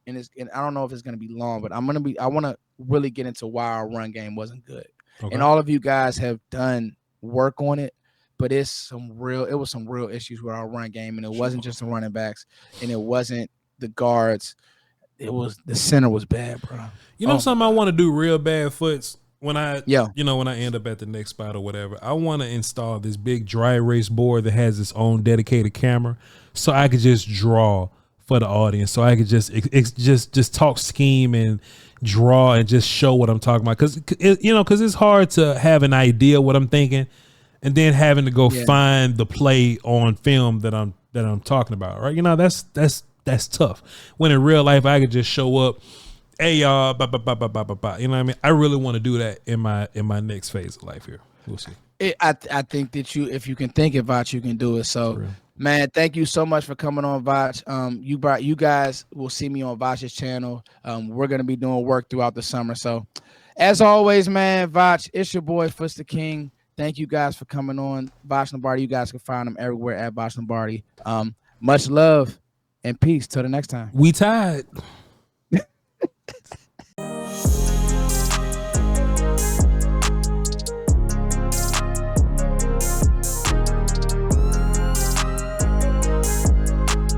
and I don't know if it's going to be long, but I want to really get into why our run game wasn't good. Okay. and all of you guys have done work on it. But it was some real issues with our run game, and it wasn't just the running backs, and it wasn't the guards. It was the center was bad, bro. You know something I want to do real bad, Foots? When I Yeah. when I end up at the next spot or whatever, I want to install this big dry erase board that has its own dedicated camera, so I could just draw for the audience, so I could just talk scheme and draw and just show what I'm talking about, because it's hard to have an idea what I'm thinking and then having to go find the play on film that I'm talking about, right? That's tough. When in real life I could just show up, hey y'all, bah, bah, bah, bah, bah, bah, bah. You know what I mean? I really want to do that in my next phase of life here. We'll see. I think that if you can think it, Voch, you can do it. So, man, thank you so much for coming on, Voch. You guys will see me on Voch's channel. We're gonna be doing work throughout the summer. So, as always, man, Voch, it's your boy Foots the King. Thank you guys for coming on. Voch Lombardi. You guys can find him everywhere at Voch Lombardi. Much love and peace. Till the next time. We tied.